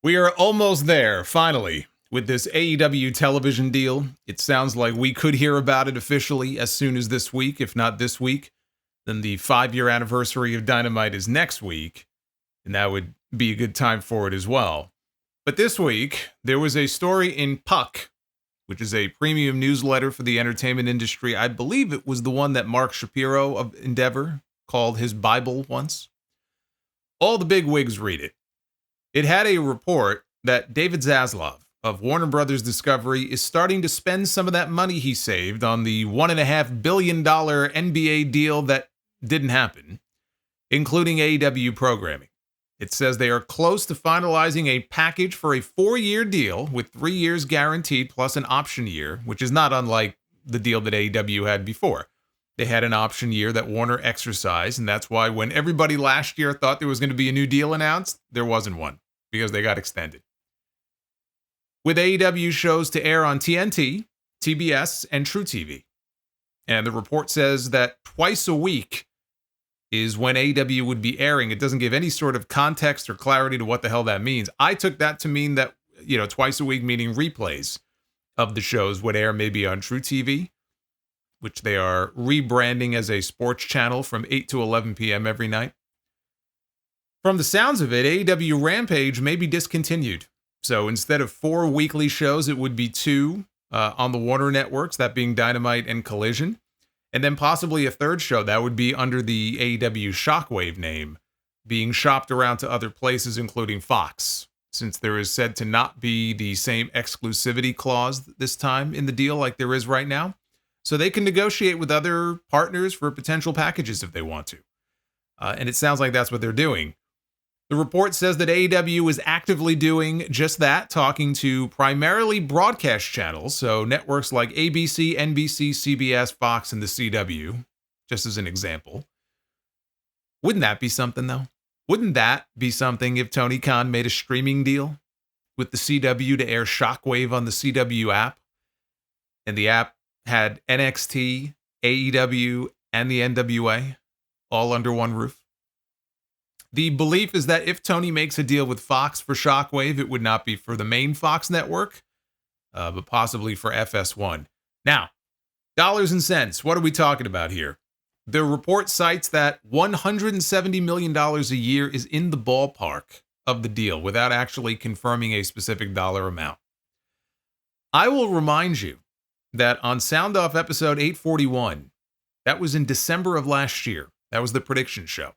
We are almost there, finally, with this AEW television deal. It sounds like we could hear about it officially as soon as this week, if not this week. Then the 5-year anniversary of Dynamite is next week, and that would be a good time for it as well. But this week, there was a story in Puck, which is a premium newsletter for the entertainment industry. I believe it was the one that Mark Shapiro of Endeavor called his Bible once. All the big wigs read it. It had a report that David Zaslav of Warner Brothers Discovery is starting to spend some of that money he saved on the $1.5 billion NBA deal that didn't happen, including AEW programming. It says they are close to finalizing a package for a 4-year deal with 3 years guaranteed plus an option year, which is not unlike the deal that AEW had before. They had an option year that Warner exercised, and that's why when everybody last year thought there was going to be a new deal announced, there wasn't one, because they got extended. With AEW shows to air on TNT, TBS, and truTV. And the report says that twice a week is when AEW would be airing. It doesn't give any sort of context or clarity to what the hell that means. I took that to mean that, twice a week, meaning replays of the shows would air maybe on truTV, which they are rebranding as a sports channel from 8 to 11 p.m. every night. From the sounds of it, AEW Rampage may be discontinued. So instead of 4 weekly shows, it would be 2 on the Warner networks, that being Dynamite and Collision. And then possibly a third show that would be under the AEW Shockwave name, being shopped around to other places, including Fox, since there is said to not be the same exclusivity clause this time in the deal like there is right now. So they can negotiate with other partners for potential packages if they want to. And it sounds like that's what they're doing. The report says that AEW is actively doing just that, talking to primarily broadcast channels, so networks like ABC, NBC, CBS, Fox, and the CW, just as an example. Wouldn't that be something, though? Wouldn't that be something if Tony Khan made a streaming deal with the CW to air Shockwave on the CW app, and the app had NXT, AEW, and the NWA all under one roof? The belief is that if Tony makes a deal with Fox for Shockwave, it would not be for the main Fox network, but possibly for FS1. Now, dollars and cents, what are we talking about here? The report cites that $170 million a year is in the ballpark of the deal without actually confirming a specific dollar amount. I will remind you that on Sound Off episode 841, that was in December of last year. That was the prediction show.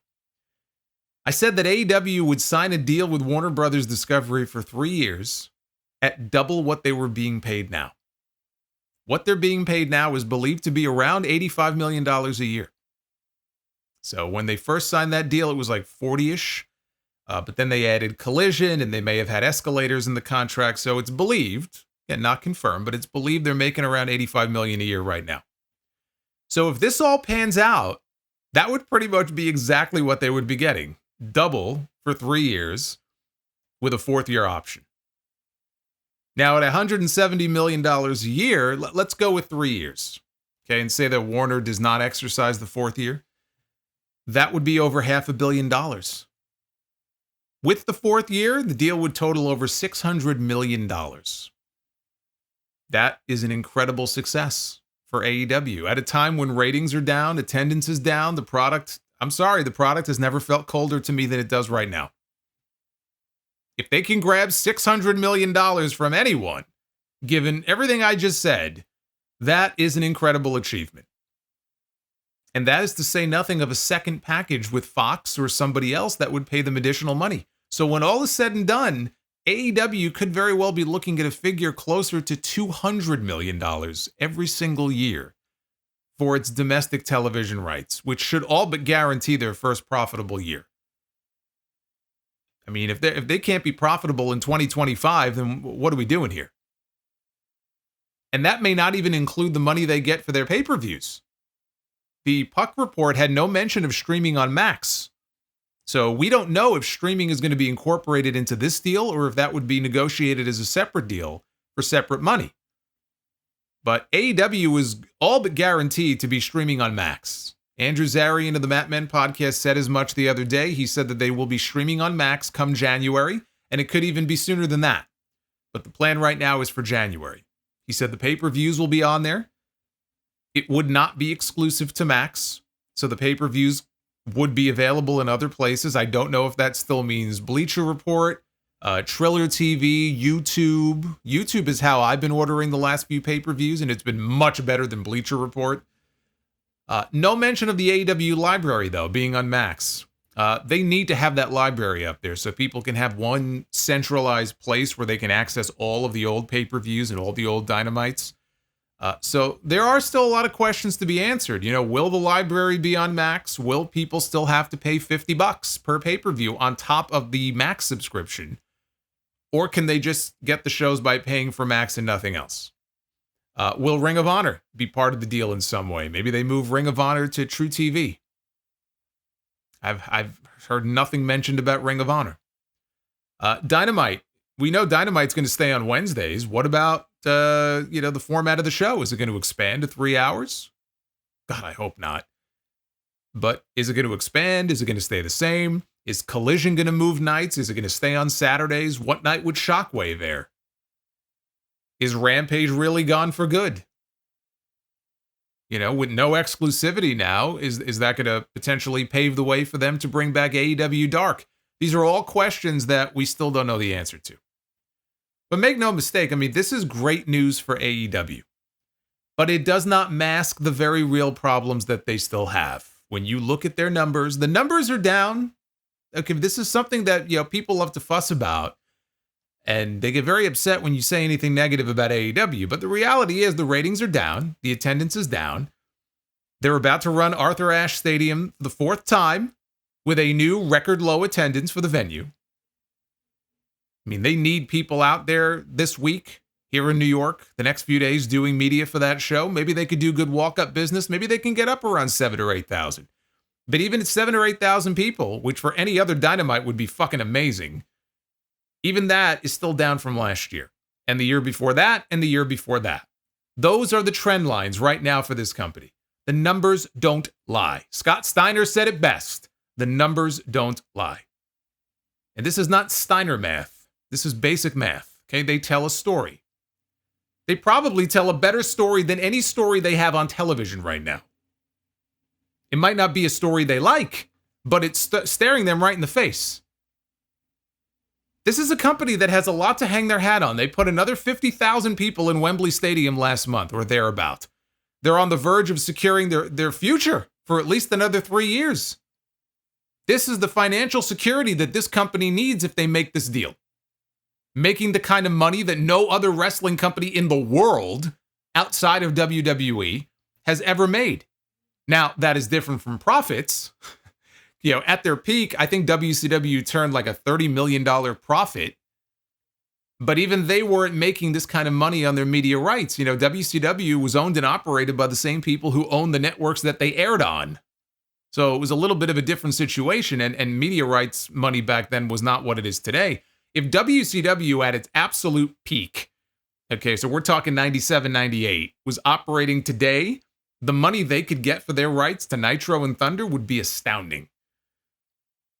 I said that AEW would sign a deal with Warner Brothers Discovery for 3 years at double what they were being paid now. What they're being paid now is believed to be around $85 million a year. So when they first signed that deal, it was like 40-ish, but then they added Collision, and they may have had escalators in the contract, so it's believed, and not confirmed, but it's believed they're making around $85 million a year right now. So if this all pans out, that would pretty much be exactly what they would be getting. Double for 3 years with a 4th-year option. Now, at $170 million a year, let's go with 3 years, okay, and say that Warner does not exercise the 4th year. That would be over $500 million. With the 4th year, the deal would total over $600 million. That is an incredible success for AEW. At a time when ratings are down, attendance is down, the product has never felt colder to me than it does right now. If they can grab $600 million from anyone, given everything I just said, that is an incredible achievement. And that is to say nothing of a second package with Fox or somebody else that would pay them additional money. So when all is said and done, AEW could very well be looking at a figure closer to $200 million every single year for its domestic television rights, which should all but guarantee their first profitable year. I mean, if they can't be profitable in 2025, then what are we doing here? And that may not even include the money they get for their pay-per-views. The Puck report had no mention of streaming on Max. So we don't know if streaming is going to be incorporated into this deal or if that would be negotiated as a separate deal for separate money. But AEW is all but guaranteed to be streaming on Max. Andrew Zarian of the Mat Men podcast said as much the other day. He said that they will be streaming on Max come January, and it could even be sooner than that. But the plan right now is for January. He said the pay-per-views will be on there. It would not be exclusive to Max, so the pay-per-views would be available in other places. I don't know if that still means Bleacher Report, Triller TV, YouTube. YouTube is how I've been ordering the last few pay-per-views, and it's been much better than Bleacher Report. No mention of the AEW library, though, being on Max. They need to have that library up there so people can have one centralized place where they can access all of the old pay-per-views and all the old Dynamites. So there are still a lot of questions to be answered. You know, will the library be on Max? Will people still have to pay $50 per pay-per-view on top of the Max subscription? Or can they just get the shows by paying for Max and nothing else? Will Ring of Honor be part of the deal in some way? Maybe they move Ring of Honor to True TV. I've heard nothing mentioned about Ring of Honor. Dynamite. We know Dynamite's going to stay on Wednesdays. What about, the format of the show? Is it going to expand to 3 hours? God, I hope not. But is it going to expand? Is it going to stay the same? Is Collision going to move nights? Is it going to stay on Saturdays? What night would Shockwave air? Is Rampage really gone for good? You know, with no exclusivity now, is that going to potentially pave the way for them to bring back AEW Dark? These are all questions that we still don't know the answer to. But make no mistake, I mean, this is great news for AEW. But it does not mask the very real problems that they still have. When you look at their numbers, the numbers are down. Okay, this is something that, people love to fuss about. And they get very upset when you say anything negative about AEW. But the reality is the ratings are down. The attendance is down. They're about to run Arthur Ashe Stadium for the 4th time with a new record low attendance for the venue. I mean, they need people out there this week here in New York, the next few days doing media for that show. Maybe they could do good walk-up business. Maybe they can get up around 7,000 or 8,000. But even at 7,000 or 8,000 people, which for any other Dynamite would be fucking amazing, even that is still down from last year, and the year before that, and the year before that. Those are the trend lines right now for this company. The numbers don't lie. Scott Steiner said it best. The numbers don't lie. And this is not Steiner math. This is basic math. Okay, they tell a story. They probably tell a better story than any story they have on television right now. It might not be a story they like, but it's staring them right in the face. This is a company that has a lot to hang their hat on. They put another 50,000 people in Wembley Stadium last month, or thereabout. They're on the verge of securing their future for at least another 3 years. This is the financial security that this company needs if they make this deal. Making the kind of money that no other wrestling company in the world outside of WWE has ever made. Now, that is different from profits. At their peak, I think WCW turned like a $30 million profit. But even they weren't making this kind of money on their media rights. WCW was owned and operated by the same people who owned the networks that they aired on. So it was a little bit of a different situation, and media rights money back then was not what it is today. If WCW at its absolute peak, okay, so we're talking 97, 98, was operating today, the money they could get for their rights to Nitro and Thunder would be astounding.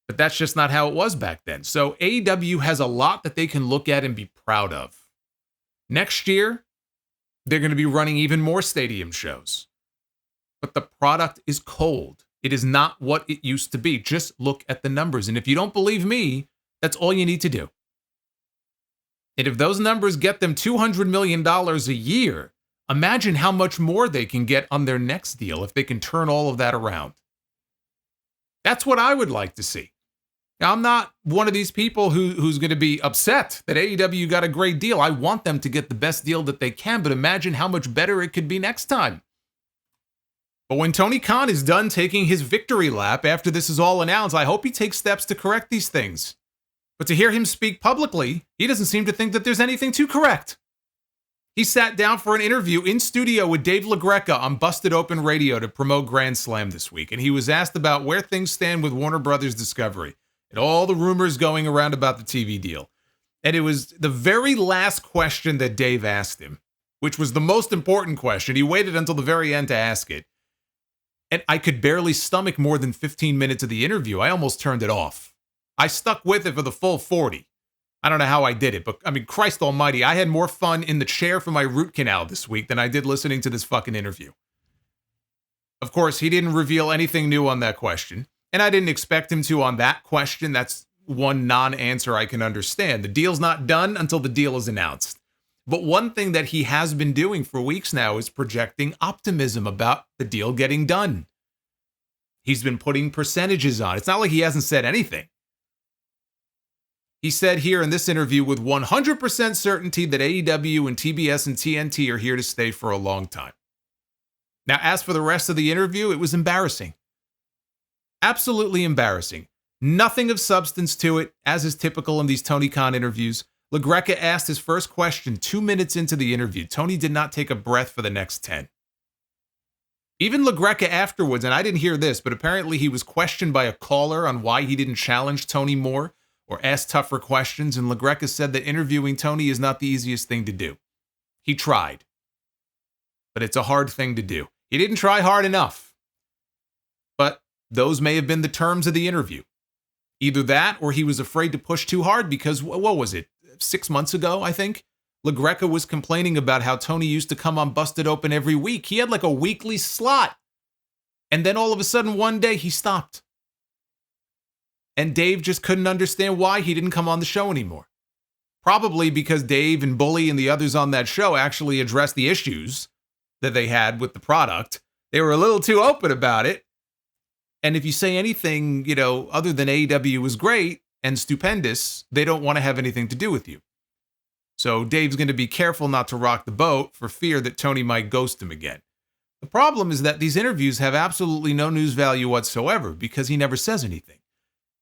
But that's just not how it was back then. So AEW has a lot that they can look at and be proud of. Next year, they're going to be running even more stadium shows. But the product is cold. It is not what it used to be. Just look at the numbers. And if you don't believe me, that's all you need to do. And if those numbers get them $200 million a year, imagine how much more they can get on their next deal if they can turn all of that around. That's what I would like to see. Now, I'm not one of these people who's going to be upset that AEW got a great deal. I want them to get the best deal that they can, but imagine how much better it could be next time. But when Tony Khan is done taking his victory lap after this is all announced, I hope he takes steps to correct these things. But to hear him speak publicly, he doesn't seem to think that there's anything to correct. He sat down for an interview in studio with Dave LaGreca on Busted Open Radio to promote Grand Slam this week, and he was asked about where things stand with Warner Brothers Discovery and all the rumors going around about the TV deal. And it was the very last question that Dave asked him, which was the most important question. He waited until the very end to ask it. And I could barely stomach more than 15 minutes of the interview. I almost turned it off. I stuck with it for the full 40. I don't know how I did it, but I mean, Christ almighty, I had more fun in the chair for my root canal this week than I did listening to this fucking interview. Of course, he didn't reveal anything new on that question, and I didn't expect him to on that question. That's one non-answer I can understand. The deal's not done until the deal is announced. But one thing that he has been doing for weeks now is projecting optimism about the deal getting done. He's been putting percentages on. It's not like he hasn't said anything. He said here in this interview with 100% certainty that AEW and TBS and TNT are here to stay for a long time. Now, as for the rest of the interview, it was embarrassing. Absolutely embarrassing. Nothing of substance to it, as is typical in these Tony Khan interviews. LaGreca asked his first question 2 minutes into the interview. Tony did not take a breath for the next 10. Even LaGreca afterwards, and I didn't hear this, but apparently he was questioned by a caller on why he didn't challenge Tony more or ask tougher questions, and LaGreca said that interviewing Tony is not the easiest thing to do. He tried, but it's a hard thing to do. He didn't try hard enough. But those may have been the terms of the interview. Either that, or he was afraid to push too hard because, what was it, 6 months ago, I think? LaGreca was complaining about how Tony used to come on Busted Open every week. He had like a weekly slot. And then all of a sudden, one day, he stopped. And Dave just couldn't understand why he didn't come on the show anymore. Probably because Dave and Bully and the others on that show actually addressed the issues that they had with the product. They were a little too open about it. And if you say anything, other than AEW was great and stupendous, they don't want to have anything to do with you. So Dave's going to be careful not to rock the boat for fear that Tony might ghost him again. The problem is that these interviews have absolutely no news value whatsoever because he never says anything.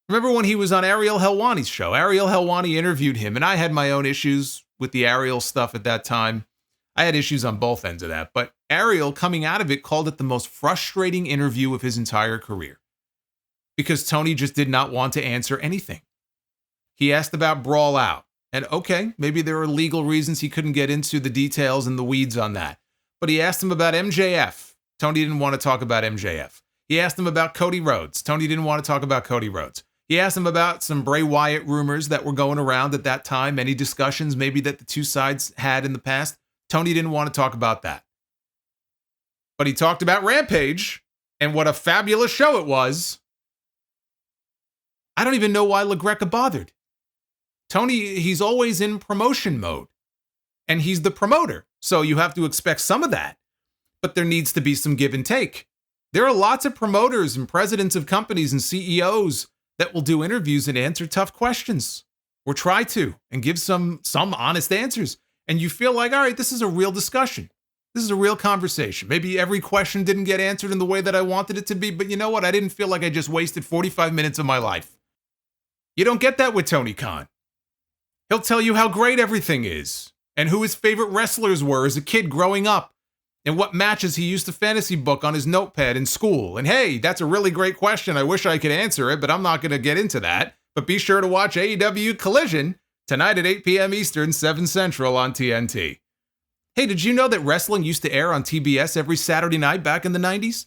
Remember when he was on Ariel Helwani's show? Ariel Helwani interviewed him, and I had my own issues with the Ariel stuff at that time. I had issues on both ends of that, but Ariel, coming out of it, called it the most frustrating interview of his entire career because Tony just did not want to answer anything. He asked about Brawl Out, and okay, maybe there are legal reasons he couldn't get into the details and the weeds on that, but he asked him about MJF. Tony didn't want to talk about MJF. He asked him about Cody Rhodes. Tony didn't want to talk about Cody Rhodes. He asked him about some Bray Wyatt rumors that were going around at that time, any discussions maybe that the two sides had in the past. Tony didn't want to talk about that. But he talked about Rampage and what a fabulous show it was. I don't even know why LaGreca bothered. Tony, he's always in promotion mode. And he's the promoter, so you have to expect some of that. But there needs to be some give and take. There are lots of promoters and presidents of companies and CEOs that will do interviews and answer tough questions, or try to, and give some honest answers. And you feel like, all right, this is a real discussion. This is a real conversation. Maybe every question didn't get answered in the way that I wanted it to be, but you know what? I didn't feel like I just wasted 45 minutes of my life. You don't get that with Tony Khan. He'll tell you how great everything is, and who his favorite wrestlers were as a kid growing up, and what matches he used to fantasy book on his notepad in school. And hey, that's a really great question. I wish I could answer it, but I'm not going to get into that. But be sure to watch AEW Collision tonight at 8 p.m. Eastern, 7 Central on TNT. Hey, did you know that wrestling used to air on TBS every Saturday night back in the 90s?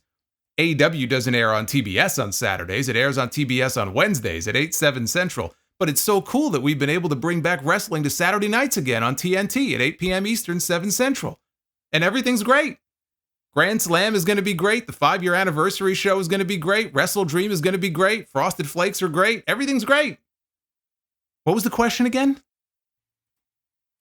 AEW doesn't air on TBS on Saturdays. It airs on TBS on Wednesdays at 8, 7 Central. But it's so cool that we've been able to bring back wrestling to Saturday nights again on TNT at 8 p.m. Eastern, 7 Central. And everything's great. Grand Slam is going to be great. The 5-year anniversary show is going to be great. Wrestle Dream is going to be great. Frosted Flakes are great. Everything's great. What was the question again?